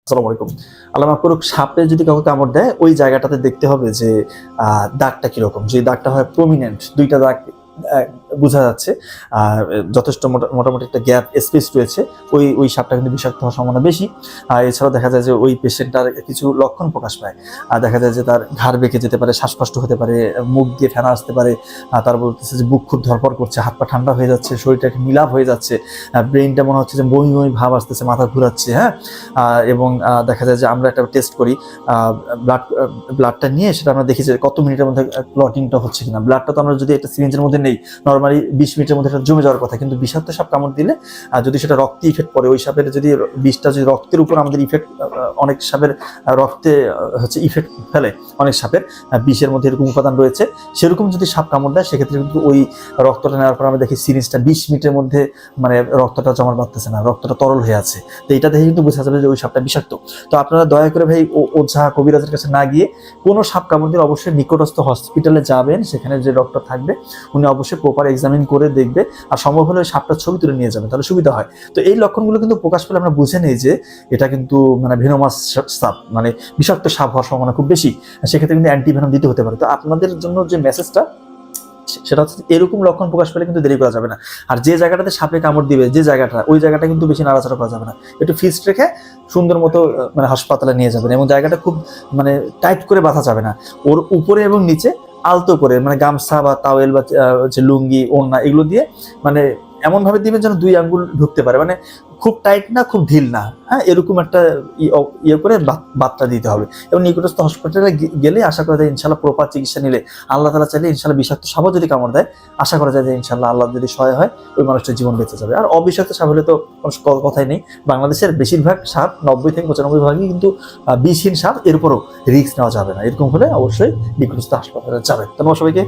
আসসালামু আলাইকুম। আল্লাহ মাফ করুক, সাপে যদি কাউকে কামড় দেয় ওই জায়গাটাতে দেখতে হবে যে দাগটা কিরকম। যে দাগটা হয় প্রমিনেন্ট, ২ টা দাগ বোঝা যাচ্ছে। আর যথেষ্ট মোটামুটি একটা গ্যাপ স্পেস রয়েছে। ওই সাপটা কিন্তু বিষাক্ত হওয়ার সম্ভাবনা বেশি। আর এছাড়াও দেখা যায় যে ওই পেশেন্টটার কিছু লক্ষণ প্রকাশ পায়। আর দেখা যায় যে তার ঘাড় বেঁকে যেতে পারে, শ্বাসকষ্ট হতে পারে, মুখ দিয়ে ফেনা আসতে পারে। তার বলতেছে যে বুক খুব ধড়ফড় করছে, হাত পা ঠান্ডা হয়ে যাচ্ছে, শরীরটা একটু নীলাভ হয়ে যাচ্ছে, ব্রেইনটা মনে হচ্ছে যে বমি বমি ভাব আসতেছে, মাথা ঘুরাচ্ছে, হ্যাঁ। এবং দেখা যায় যে আমরা একটা টেস্ট করি, ব্লাডটা নিয়ে সেটা আমরা দেখি যে কত মিনিটের মধ্যে ক্লটিংটা হচ্ছে কিনা। ব্লাডটা তো আমরা যদি একটা সিরিঞ্জের মধ্যে নেই, নর্মালি 20 মিনিটের মধ্যে এটা জমে যাওয়ার কথা, কিন্তু বিষাক্ত সাপ কামড় দিলে যদি সেটা রক্তে ইফেক্ট পড়ে, ওই সাপের যদি বিষটা যদি রক্তের উপর আমাদের ইফেক্ট, অনেক সাপের রক্তে হচ্ছে ইফেক্ট ফেলে, অনেক সাপের বিষের মধ্যে এরকম উপাদান রয়েছে, সেরকম যদি সাপ কামড় দেয় সেক্ষেত্রে কিন্তু ওই রক্তটা নেওয়ার পর আমরা দেখি সিরিঞ্জটা 20 মিনিটের মধ্যে মানে রক্তটা জমাট বাঁধতেছে না, রক্তটা তরল হয়ে আছে। তো এটা দেখে কিন্তু বোঝা যাবে যে ওই সাপটা বিষাক্ত। তো আপনারা দয়া করে ভাই ওঝা কবিরাজের কাছে না গিয়ে কোনো সাপ কামড় দিলে অবশ্যই নিকটস্থ হসপিটালে যাবেন, সেখানে যে ডক্টর থাকবে উনি অবশ্যই প্রপার এক্সামিন করে দেখবে, আর সম্ভব হলে ওই সাপটার ছবি তুলে নিয়ে যাবেন, তাহলে সুবিধা হয়। তো এই লক্ষণগুলো কিন্তু প্রকাশ পেলে আমরা বুঝে নেই যে এটা কিন্তু মানে ভেনোমাস সাপ, মানে বিষাক্ত সাপ হওয়ার সম্ভাবনা খুব বেশি। সেক্ষেত্রে কিন্তু অ্যান্টিভেনম দিতে হতে পারে। তো আপনাদের জন্য যে মেসেজটা সেটা হচ্ছে এরকম লক্ষণ প্রকাশ পেলে কিন্তু দেরি করা যাবে না। আর যে জায়গাটাতে সাপে কামড় দিবে, যে জায়গাটা, ওই জায়গাটা কিন্তু বেশি নাড়াচাড়া করা যাবে না। একটু ফিক্সড রেখে সুন্দর মতো মানে হাসপাতালে নিয়ে যাবেন, এবং জায়গাটা খুব মানে টাইট করে বাঁধা যাবে না। ওর উপরে এবং নিচে আলতো করে, মানে গামছা বা তাওয়েল বা যে লুঙ্গি, ওড়না, এগুলো দিয়ে মানে এমন ভাবে দিবেন যেন 2 আঙ্গুল ঢুকতে পারে, মানে খুব টাইট না, খুব ঢিল না, হ্যাঁ, এরকম একটা ইয়ে করে বাতটা দিতে হবে। এবং নিকটস্থ হসপিটালে গেলে আশা করা যায় ইনশাল্লাহ প্রপার চিকিৎসা নিলে, আল্লাহ তাআলা চাইলে ইনশাল্লাহ বিষাক্ত সাপও যদি কামড় দেয়, আশা করা যায় যে ইনশাল্লাহ আল্লাহ যদি সহায় হয় ওই মানুষটার জীবন বেঁচে যাবে। আর অবিষাক্ত সাপ হলে তো কোনো কথাই নেই। বাংলাদেশের বেশিরভাগ সাপ 90 থেকে 95 ভাগই কিন্তু বিষহীন সাপ, এর উপরও রিস্ক নেওয়া যাবে না। এরকম হলে অবশ্যই নিকটস্থ হাসপাতালে যাবেন। ধন্যবাদ সবাইকে।